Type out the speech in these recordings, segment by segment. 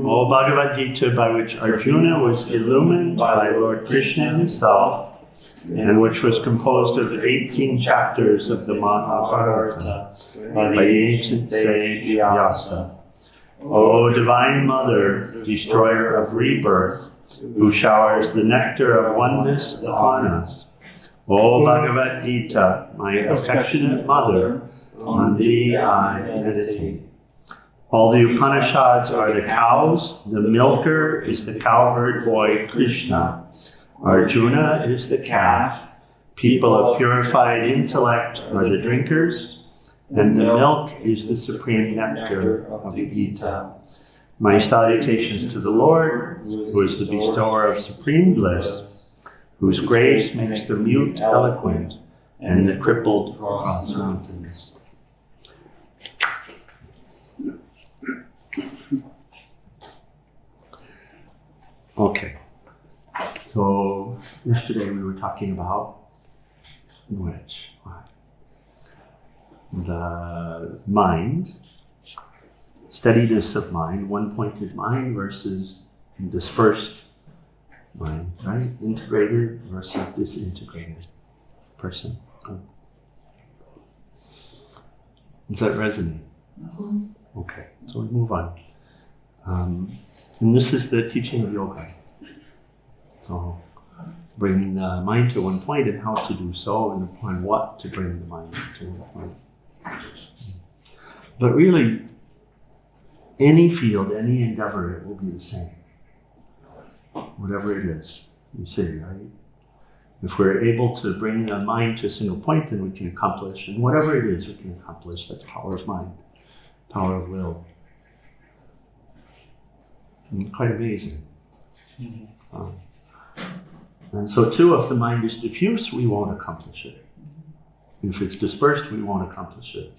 O Bhagavad Gita, by which Arjuna was illumined by Lord Krishna himself, and which was composed of 18 chapters of the Mahabharata by the ancient sage Vyasa. O Divine Mother, destroyer of rebirth, who showers the nectar of oneness upon us. O Bhagavad Gita, my affectionate mother, on thee I meditate. All the Upanishads are the cows, the milker is the cowherd boy Krishna, Arjuna is the calf, people of purified intellect are the drinkers, and the milk is the supreme nectar of the Gita. My salutations to the Lord, who is the bestower of supreme bliss, whose grace makes the mute eloquent and the crippled cross mountains. Okay, so yesterday we were talking about the mind, steadiness of mind, one-pointed mind versus dispersed mind, right? Integrated versus disintegrated person. Does that resonate? Mm-hmm. Okay, so we move on. And this is the teaching of yoga. So, bringing the mind to one point and how to do so, and upon what to bring the mind to one point. But really, any field, any endeavor, it will be the same. Whatever it is, you see, right? If we're able to bring the mind to a single point, then we can accomplish, and whatever it is we can accomplish, that's power of mind, power of will. And quite amazing. Mm-hmm. And so too, if the mind is diffuse, we won't accomplish it. If it's dispersed, we won't accomplish it.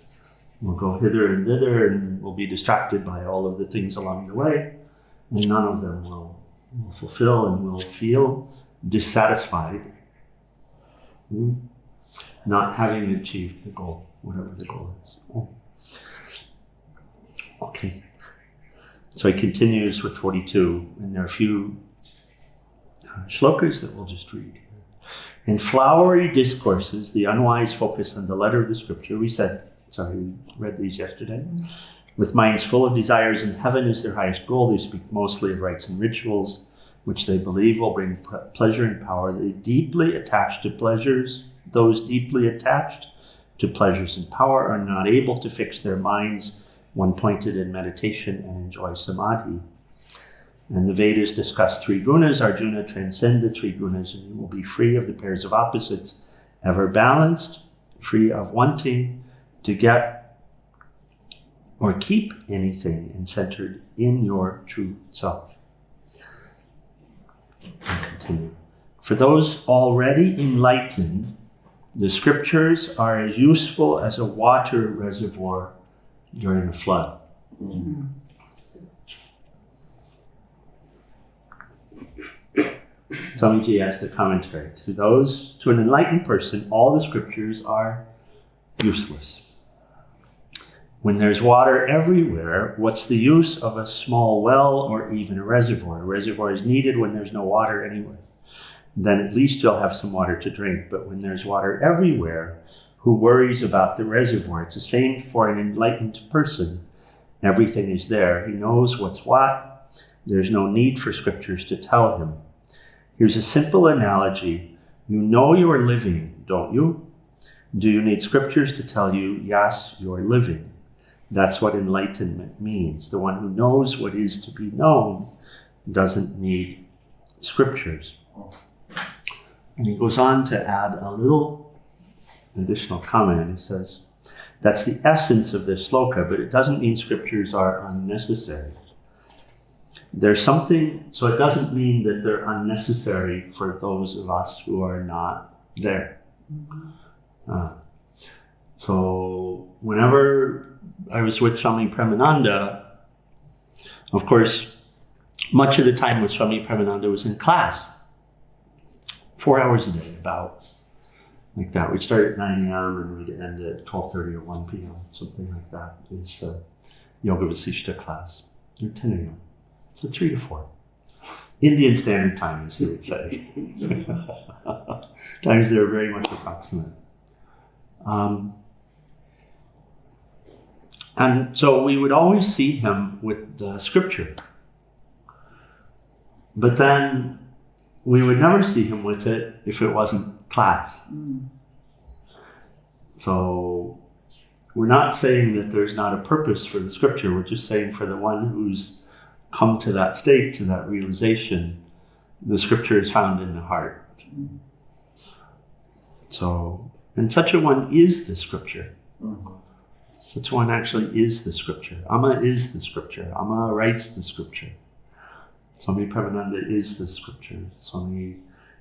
We'll go hither and thither, and we'll be distracted by all of the things along the way, and none of them will fulfill, and we'll feel dissatisfied, not having achieved the goal, whatever the goal is. Okay. So he continues with 42, and there are a few shlokas that we'll just read. In flowery discourses, the unwise focus on the letter of the scripture. We read these yesterday. With minds full of desires in heaven as their highest goal, they speak mostly of rites and rituals, which they believe will bring pleasure and power. They deeply attached to pleasures. Those deeply attached to pleasures and power are not able to fix their minds one-pointed in meditation and enjoy samadhi. And the Vedas discuss three gunas. Arjuna, transcend the three gunas, and you will be free of the pairs of opposites, ever balanced, free of wanting to get or keep anything, and centered in your true self. And continue. For those already enlightened, the scriptures are as useful as a water reservoir during a flood. Mm-hmm. Swamiji has the commentary. To an enlightened person, all the scriptures are useless. When there's water everywhere, what's the use of a small well or even a reservoir? A reservoir is needed when there's no water anywhere. Then at least you'll have some water to drink. But when there's water everywhere, who worries about the reservoir? It's the same for an enlightened person. Everything is there. He knows what's what. There's no need for scriptures to tell him. Here's a simple analogy. You know you're living, don't you? Do you need scriptures to tell you, yes, you're living? That's what enlightenment means. The one who knows what is to be known doesn't need scriptures. And he goes on to add a little additional comment. He says, that's the essence of this sloka, but it doesn't mean scriptures are unnecessary. There's something, so it doesn't mean that they're unnecessary for those of us who are not there. So whenever I was with Swami Premananda, of course, much of the time with Swami Premananda was in class, 4 hours a day about. like that. We'd start at 9 a.m. and we'd end at 12:30 or 1 p.m. Something like that is Yoga Vasishta class, or 10 a.m. So 3 to 4. Indian Standard Time, as you would say. Times they're very much approximate. And so we would always see him with the scripture. But then we would never see him with it if it wasn't class. So we're not saying that there's not a purpose for the scripture. We're just saying for the one who's come to that state, to that realization, the scripture is found in the heart. So, and such a one is the scripture. Such a one actually is the scripture. Amma is the scripture. Amma writes the scripture. Swami Premananda is the scripture. Swami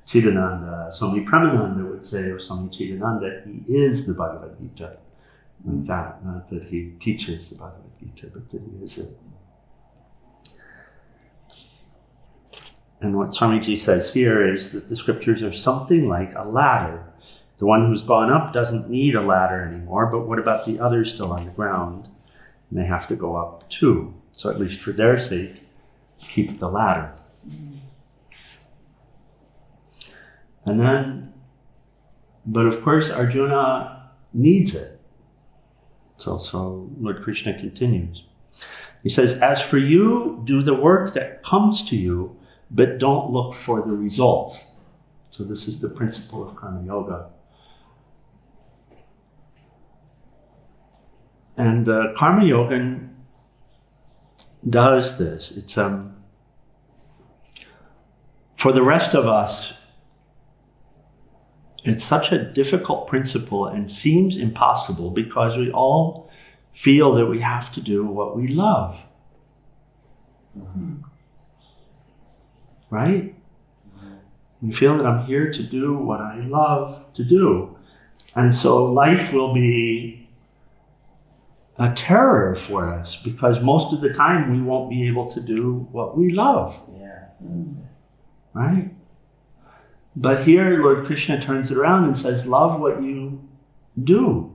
Chidananda, Swami Premananda would say, or Swami Chidananda, he is the Bhagavad Gita. Like that, not that he teaches the Bhagavad Gita, but that he is it. And what Swamiji says here is that the scriptures are something like a ladder. The one who's gone up doesn't need a ladder anymore, but what about the others still on the ground? And they have to go up too. So at least for their sake, keep the ladder. And then, but of course Arjuna needs it. So Lord Krishna continues. He says, as for you, do the work that comes to you, but don't look for the results. So this is the principle of Karma Yoga. And the Karma Yoga does this. It's for the rest of us, it's such a difficult principle and seems impossible because we all feel that we have to do what we love. Right? We feel that I'm here to do what I love to do. And so life will be a terror for us because most of the time we won't be able to do what we love. Right? But here Lord Krishna turns it around and says, love what you do.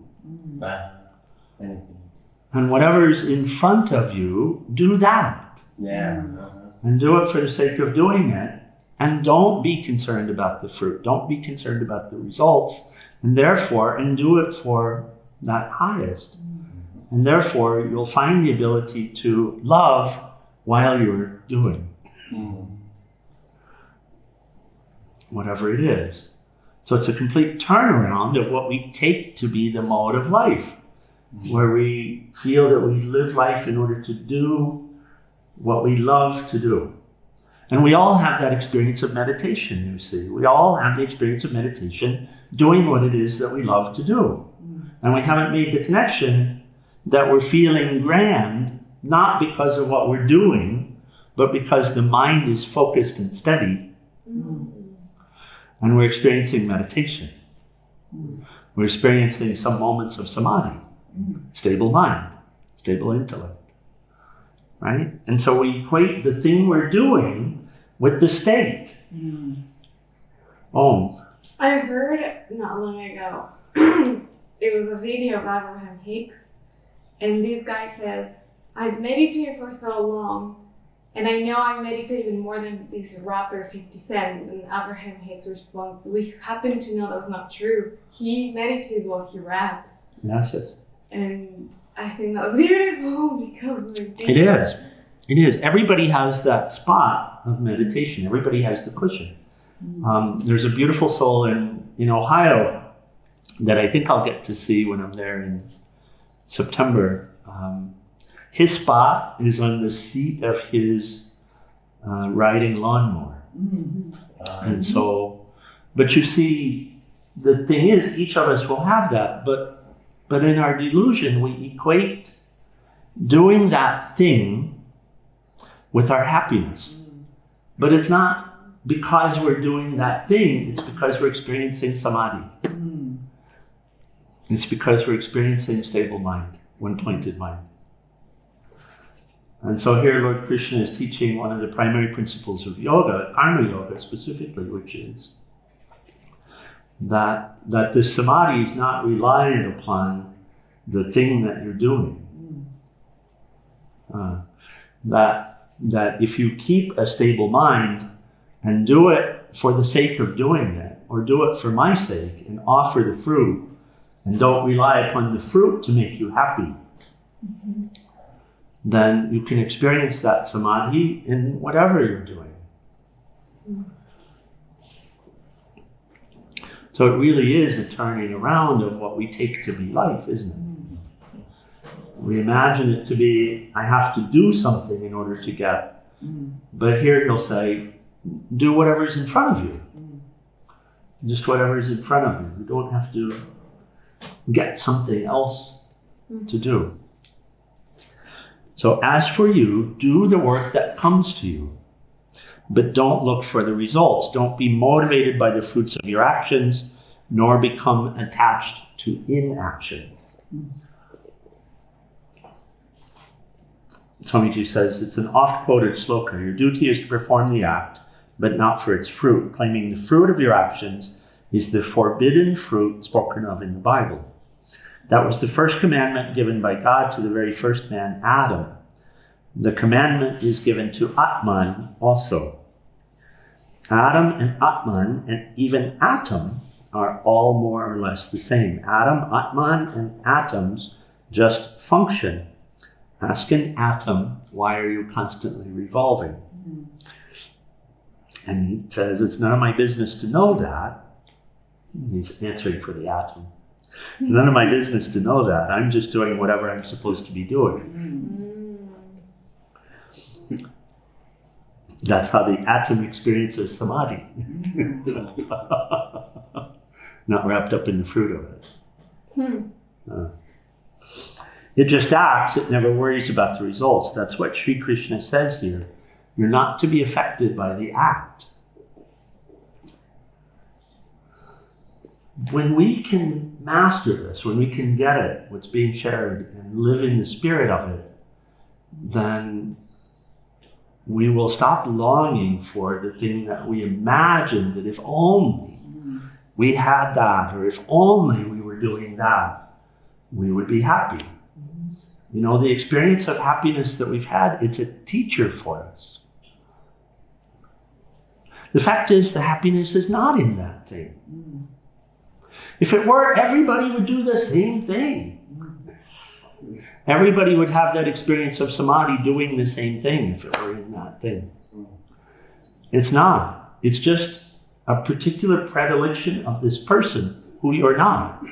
And whatever's in front of you, do that. And do it for the sake of doing it. And don't be concerned about the fruit. Don't be concerned about the results. And therefore, and do it for that highest. And therefore, you'll find the ability to love while you're doing whatever it is. So it's a complete turnaround of what we take to be the mode of life, where we feel that we live life in order to do what we love to do. And we all have that experience of meditation, you see. We all have the experience of meditation doing what it is that we love to do. And we haven't made the connection that we're feeling grand, not because of what we're doing, but because the mind is focused and steady. And we're experiencing meditation. We're experiencing some moments of samadhi, stable mind, stable intellect. Right? And so we equate the thing we're doing with the state. I heard not long ago, it was a video of Abraham Hicks, and this guy says, I've meditated for so long, and I know I meditate even more than this rapper 50 Cent. And Abraham Hicks responds, we happen to know that's not true. He meditates while he raps. Yes. And I think that's beautiful because it is. It is. Everybody has that spot of meditation. Everybody has the cushion. There's a beautiful soul in Ohio that I think I'll get to see when I'm there in September. His spot is on the seat of his riding lawnmower. And so, but you see, the thing is, each of us will have that, but in our delusion, we equate doing that thing with our happiness. But it's not because we're doing that thing, it's because we're experiencing samadhi. It's because we're experiencing stable mind, one-pointed mind. And so here Lord Krishna is teaching one of the primary principles of yoga, karma yoga specifically, which is that the samadhi is not reliant upon the thing that you're doing. That if you keep a stable mind and do it for the sake of doing it, or do it for my sake and offer the fruit, and don't rely upon the fruit to make you happy, then you can experience that samadhi in whatever you're doing. So it really is a turning around of what we take to be life, isn't it? We imagine it to be, I have to do something in order to get. But here he'll say, do whatever's in front of you. Just whatever's in front of you. You don't have to get something else to do. So as for you, do the work that comes to you. But don't look for the results. Don't be motivated by the fruits of your actions, nor become attached to inaction. Swamiji says, it's an oft-quoted sloka. Your duty is to perform the act, but not for its fruit. Claiming the fruit of your actions is the forbidden fruit spoken of in the Bible. That was the first commandment given by God to the very first man, Adam. The commandment is given to Atman also. Adam and Atman, and even Atom, are all more or less the same. Adam, Atman, and atoms just function. Ask an atom, why are you constantly revolving? And he says, it's none of my business to know that. He's answering for the atom. It's none of my business to know that. I'm just doing whatever I'm supposed to be doing. That's how the atom experiences samadhi. Not wrapped up in the fruit of it. It just acts, it never worries about the results. That's what Sri Krishna says here. You're not to be affected by the act. When we can master this, when we can get it, what's being shared, and live in the spirit of it, then we will stop longing for the thing that we imagined that if only we had that, or if only we were doing that, we would be happy. You know, the experience of happiness that we've had, it's a teacher for us. The fact is, the happiness is not in that thing. If it were, everybody would do the same thing. Everybody would have that experience of samadhi doing the same thing if it were in that thing. It's not. It's just a particular predilection of this person who you're not.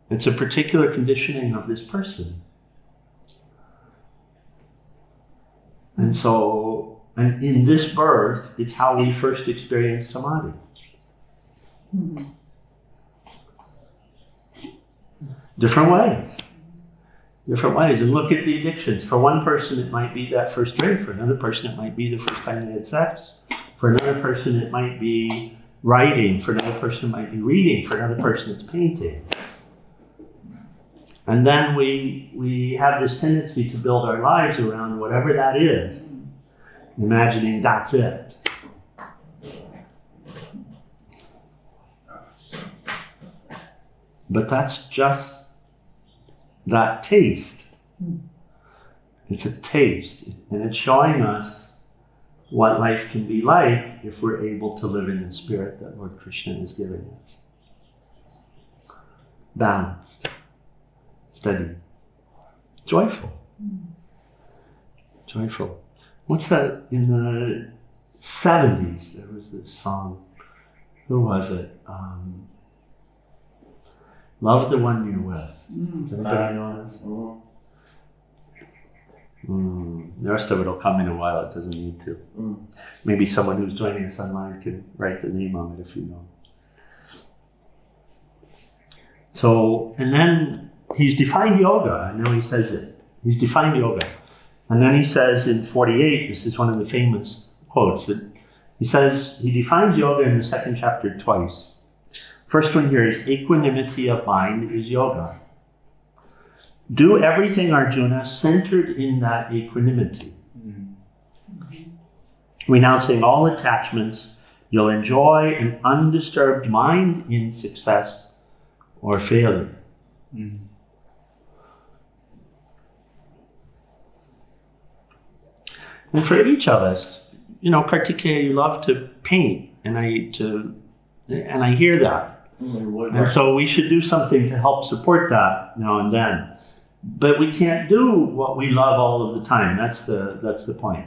It's a particular conditioning of this person. And so, and in this birth, it's how we first experience samadhi. Different ways. Different ways. And look at the addictions. For one person, it might be that first drink. For another person, it might be the first time they had sex. For another person, it might be writing. For another person, it might be reading. For another person, it's painting. And then we have this tendency to build our lives around whatever that is, imagining that's it. But that's just that taste. It's a taste, and it's showing us what life can be like if we're able to live in the spirit that Lord Krishna is giving us. Balanced, steady, joyful. Joyful. What's that? In the 70s, there was this song. Who was it? Love the one you're with. Does anybody know this? The rest of it will come in a while. It doesn't need to. Maybe someone who's joining us online can write the name on it if you know. So, and then he's defined yoga. I know he says it. He's defined yoga. And then he says in 48, this is one of the famous quotes, that he says, he defines yoga in the second chapter twice. First one here is equanimity of mind is yoga. Do everything, Arjuna, centered in that equanimity. Renouncing all attachments, You'll enjoy an undisturbed mind in success or failure. And for each of us, Kartikeya, you love to paint, and I hear that. And so we should do something to help support that now and then. But we can't do what we love all of the time. That's the point.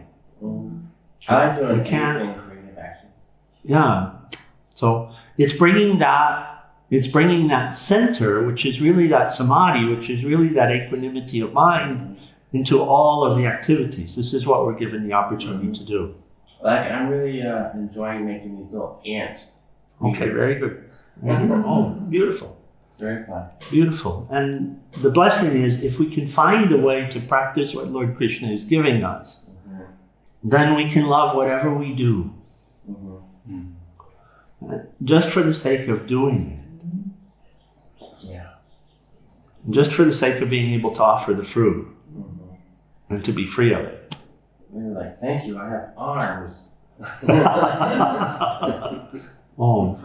I like doing We can't- anything creative action. Yeah. So it's bringing that center, which is really that samadhi, which is really that equanimity of mind, into all of the activities. This is what we're given the opportunity to do. Like, I'm really enjoying making these little ants. Okay, very good. Oh, beautiful. Very fun. Beautiful. And the blessing is, if we can find a way to practice what Lord Krishna is giving us, then we can love whatever we do, just for the sake of doing Yeah. it, just for the sake of being able to offer the fruit and to be free of it. They're like, thank you, I have arms. Oh,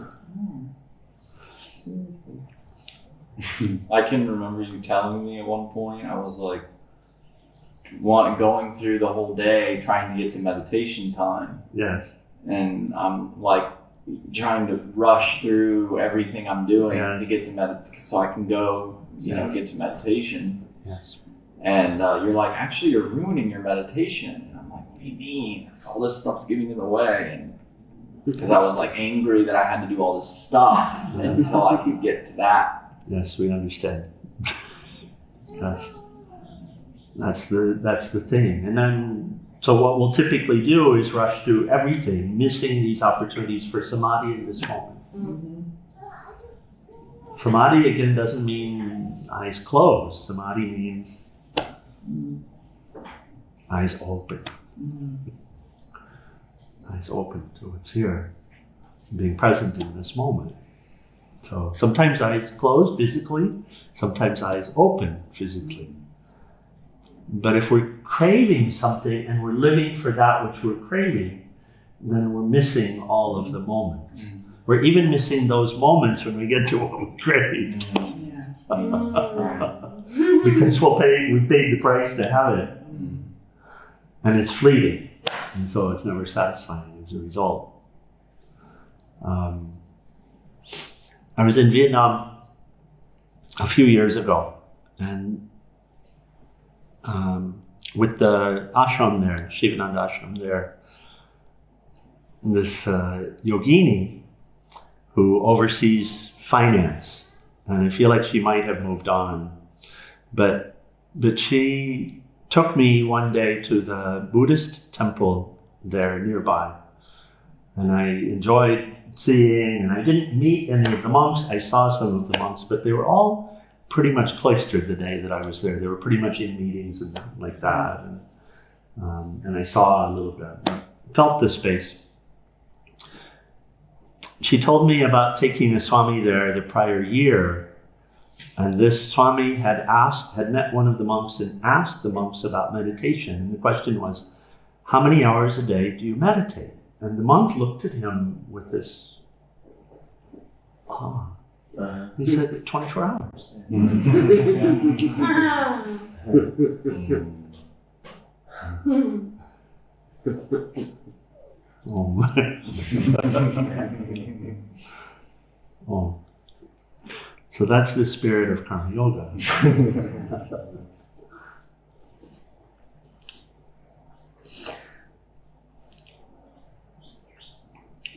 I can remember you telling me at one point, I was like, going through the whole day trying to get to meditation time. yes. And I'm like trying to rush through everything I'm doing to get to so I can go, get to meditation. Yes. And you're like, actually, you're ruining your meditation. And I'm like, what do you mean? All this stuff's getting in the way. And because I was like angry that I had to do all this stuff until I could get to that. Yes, we understand. Yes. That's the thing. And then, so what we'll typically do is rush through everything, missing these opportunities for samadhi in this moment. Samadhi, again, doesn't mean eyes closed. Samadhi means eyes open. Eyes open to what's here, being present in this moment. So sometimes eyes closed physically, sometimes eyes open physically. But if we're craving something and we're living for that which we're craving, then we're missing all of the moments. We're even missing those moments when we get to what we crave. Because we paid the price to have it. And it's fleeting. And so it's never satisfying as a result. I was in Vietnam a few years ago, and with the ashram there, Shivananda ashram there, this yogini who oversees finance, and I feel like she might have moved on, but she took me one day to the Buddhist temple there nearby, and I enjoyed seeing, and I didn't meet any of the monks. I saw some of the monks, but they were all pretty much cloistered the day that I was there. They were pretty much in meetings and like that, and I saw a little bit, felt the space. She told me about taking a Swami there the prior year, and this Swami had met one of the monks and asked the monks about meditation, and the question was, how many hours a day do you meditate? And the monk looked at him with this awe. He said, 24 hours. Oh. So that's the spirit of Karma Yoga.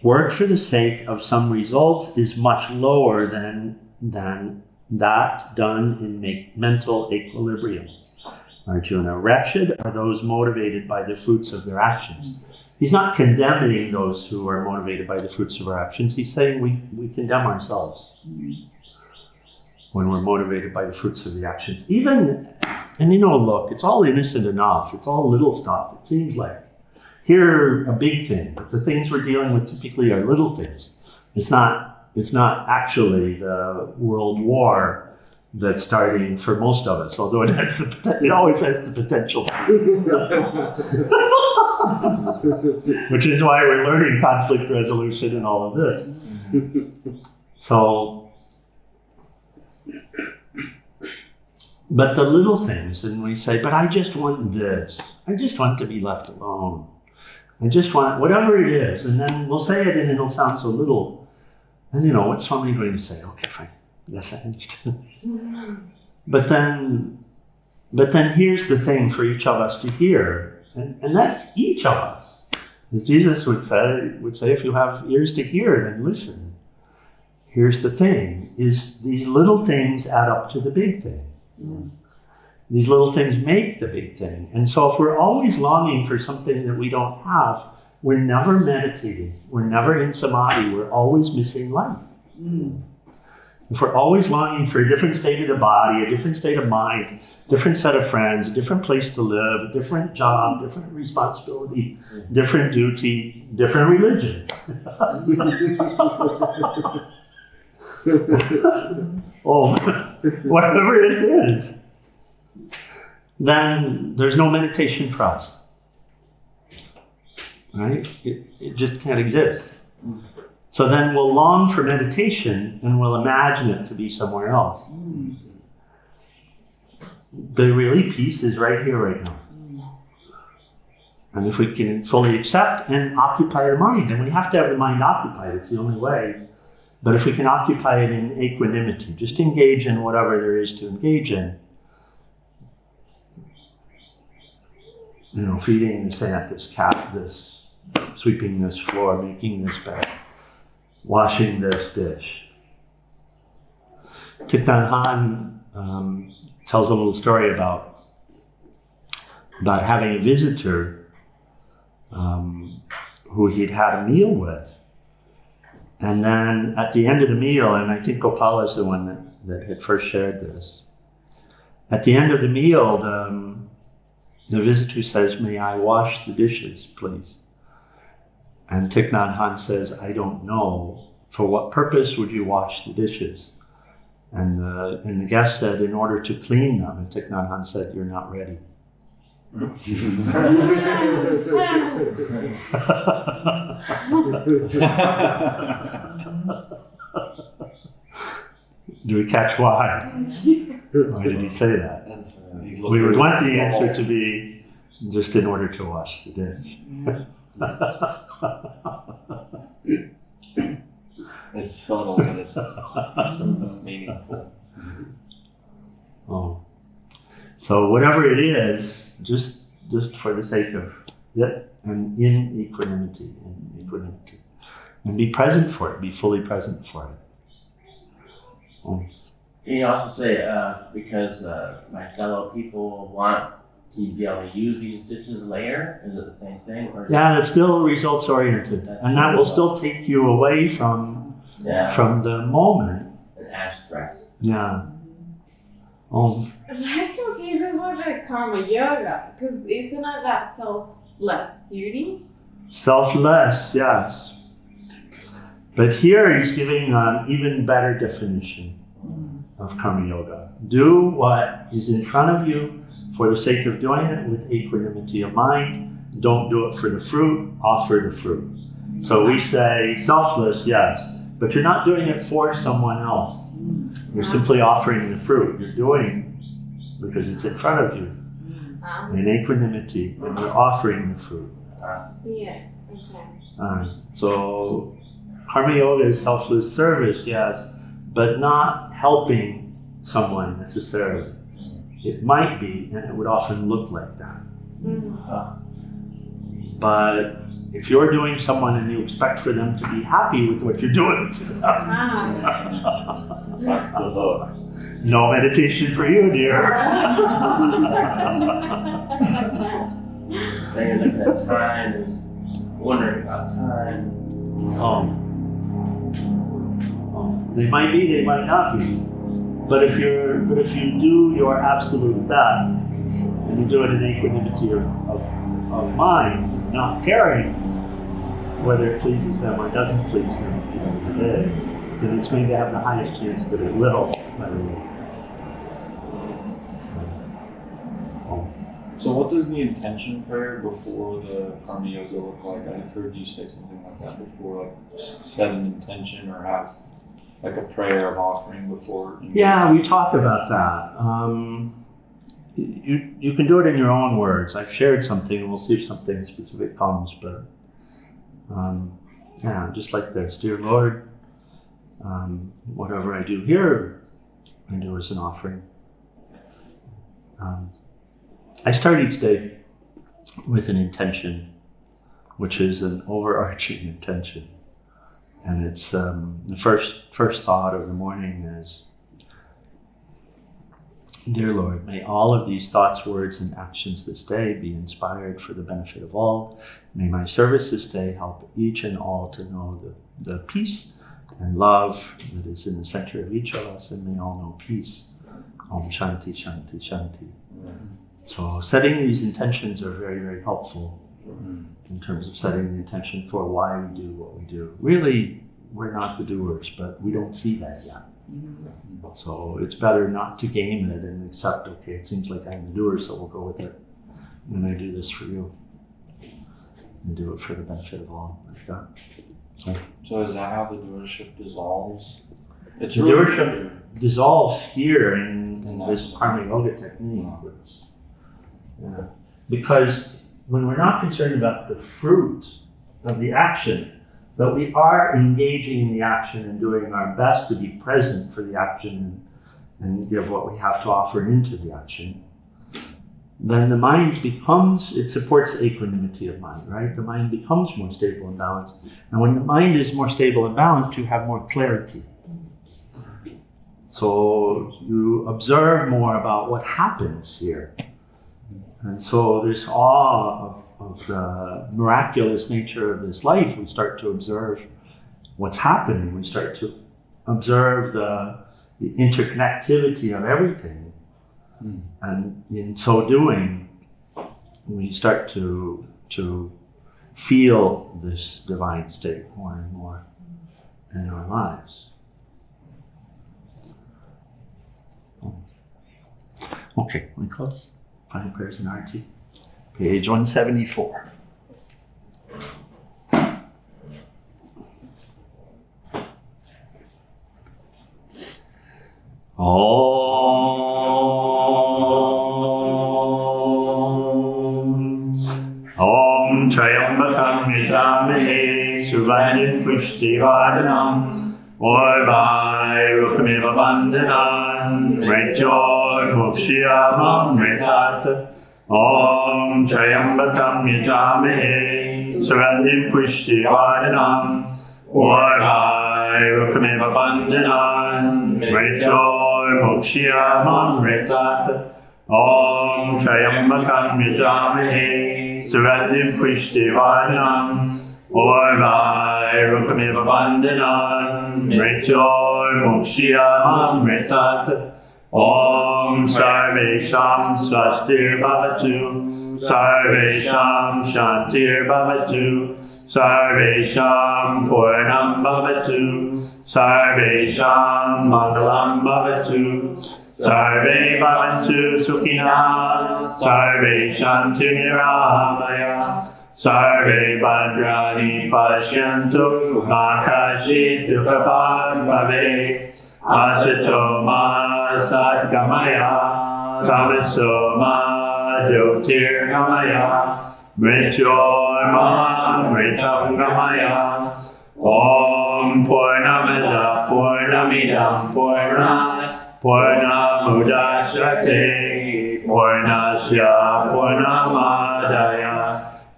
Work for the sake of some results is much lower than that done in mental equilibrium. Arjuna, wretched are those motivated by the fruits of their actions. He's not condemning those who are motivated by the fruits of our actions. He's saying we condemn ourselves when we're motivated by the fruits of the actions. Look, it's all innocent enough. It's all little stuff, it seems like. Here, a big thing, but the things we're dealing with typically are little things. It's not actually the world war that's starting for most of us, although it always has the potential. Which is why we're learning conflict resolution and all of this. So, but the little things, and we say, but I just want this. I just want to be left alone. I just want whatever it is. And then we'll say it and it'll sound so little. And you know, what's somebody going to say? Okay, fine. Yes, I understand. But then here's the thing for each of us to hear. And that's each of us. As Jesus would say, if you have ears to hear, then listen. Here's the thing, is these little things add up to the big thing. These little things make the big thing. And so if we're always longing for something that we don't have, we're never meditating. We're never in samadhi. We're always missing life. If we're always longing for a different state of the body, a different state of mind, a different set of friends, a different place to live, a different job, different responsibility, different duty, different religion. Oh, whatever it is, then there's no meditation for us. Right? It just can't exist. So then we'll long for meditation and we'll imagine it to be somewhere else. But really, peace is right here, right now. And if we can fully accept and occupy the mind, and we have to have the mind occupied, it's the only way. But if we can occupy it in equanimity, just engage in whatever there is to engage in. You know, feeding this ant, this cat, this, sweeping this floor, making this bed, washing this dish. Thich Nhat Hanh tells a little story about having a visitor who he'd had a meal with. And then at the end of the meal, and I think Gopala is the one that had first shared this. At the end of the meal, the visitor says, "May I wash the dishes, please?" And Thich Nhat Hanh says, "I don't know. For what purpose would you wash the dishes?" And the guest said, "In order to clean them." And Thich Nhat Hanh said, "You're not ready." Do we catch why? Why did he say that? We would want the answer to be just in order to wash the dish. It's subtle, but it's meaningful. Oh. So whatever it is, just for the sake of it, and in equanimity, and be present for it, be fully present for it. Oh. Can you also say, because my fellow people want to be able to use these dishes later? Is it the same thing? Or Yeah, that's still results oriented, and that will still take you away from the moment. An abstract. Yeah. Oh. Like, okay, this is more like karma yoga, because isn't it that selfless duty? Selfless, yes. But here he's giving an even better definition of karma yoga. Do what is in front of you for the sake of doing it with equanimity of mind. Don't do it for the fruit, offer the fruit. So we say selfless, yes, but you're not doing it for someone else. You're simply offering the fruit. You're doing because it's in front of you in equanimity, and you're offering the fruit. See it. Okay. So karma yoga is selfless service, yes, but not helping someone necessarily. It might be, and it would often look like that. But if you're doing someone and you expect for them to be happy with what you're doing for them, That's the book. no meditation for you, dear. Then you're looking at time and wondering about time. They might be, they might not be. But if you do your absolute best, and you do it in equanimity of mind, not caring whether it pleases them or doesn't please them at the end of the day, then it's going to have the highest chance that it will, by the way. So what does the intention prayer before the Karma Yoga look like? I heard you say something like that before, like set an intention or have like a prayer of offering before. Yeah, we talk about that. You can do it in your own words. I've shared something, and we'll see if something specific comes, but yeah, just like this. Dear Lord, whatever I do here, I do as an offering. I start each day with an intention, which is an overarching intention. And it's the first thought of the morning is, Dear Lord, may all of these thoughts, words, and actions this day be inspired for the benefit of all. May my service this day help each and all to know the peace and love that is in the center of each of us, and may all know peace. Om Shanti, Shanti, Shanti. So setting these intentions are very, very helpful in terms of setting the intention for why we do what we do. Really, we're not the doers, but we don't see that yet. So it's better not to game it and accept, okay, it seems like I'm the doer, so we'll go with it. And I do this for you. And do it for the benefit of all, like that. So is that how the doership dissolves? It's The really doership dissolves here in And this that's- karma yoga technique. Yeah. Because when we're not concerned about the fruit of the action, but we are engaging in the action and doing our best to be present for the action and give what we have to offer into the action, then the mind becomes, it supports equanimity of mind, right? The mind becomes more stable and balanced. And when the mind is more stable and balanced, you have more clarity. So you observe more about what happens here. And so this awe of the miraculous nature of this life, we start to observe what's happening. We start to observe the interconnectivity of everything. And in so doing, we start to feel this divine state more and more in our lives. Okay, we close. Final prayers in Arati. Page 174. Om Trayambakam Yajamahe Suvandhim Pushtivardhanam Orvai Rukameva Vandanan Mrityor Mukshiyamam Mritat Om Trayambakam Yajamahe Suvandhim Pushtivardhanam Orvai Rukameva Vandanan Mrityor Mukshiyamam Mritat Om Trayambakam Yajamahe Suvandhim Pushtivardhanam Orvai Rukameva Vandanan Mrityor Mukshiyamam Mritat Om Sarvesham Swastir Bhavatu Sarvesham Shantir Bhavatu Sarvesham Purnam Bhavatu Sarvesham Mangalam Bhavatu Sarve Bhavantu Sukhina Sarve Shanti Niramaya Sarve Bhadrani Pashyantu Makashi Dukapad Bhave Asato Ma Satgamaya Tamaso Ma Jyotir Gamaya Mrityor Ma Mritam Gamaya Om Purnamada Purnamidam Purnat Purnamudashrate Purnasya Purnamadaya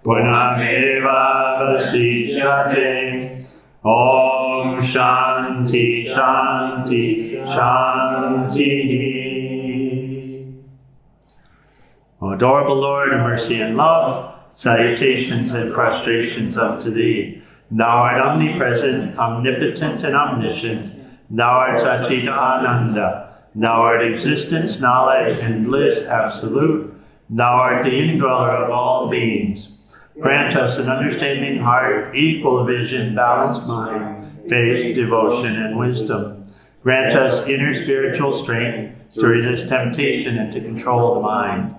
Purnameva Vasishyate Om Shanti Shanti Shanti. O adorable Lord of mercy and love, salutations and prostrations unto thee. Thou art omnipresent, omnipotent, and omniscient. Thou art Satchita Ananda. Thou art existence, knowledge, and bliss absolute. Thou art the indweller of all beings. Grant us an understanding heart, equal vision, balanced mind, faith, devotion, and wisdom. Grant us inner spiritual strength to resist temptation and to control the mind.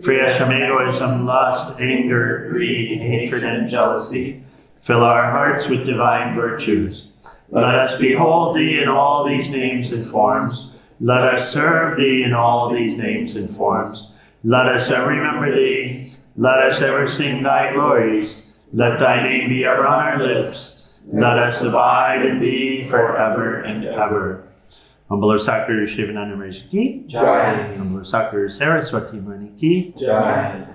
Free us from egoism, lust, anger, greed, hatred, and jealousy. Fill our hearts with divine virtues. Let us behold Thee in all these names and forms. Let us serve Thee in all these names and forms. Let us ever remember Thee. Let us ever sing Thy glories. Let Thy name be ever on our lips. Let us abide in Thee forever and ever. Ambalo Sakur Shivananda Marishi Ki. Jai. Ambalo Sakur Saraswati Mani Ki. Jai.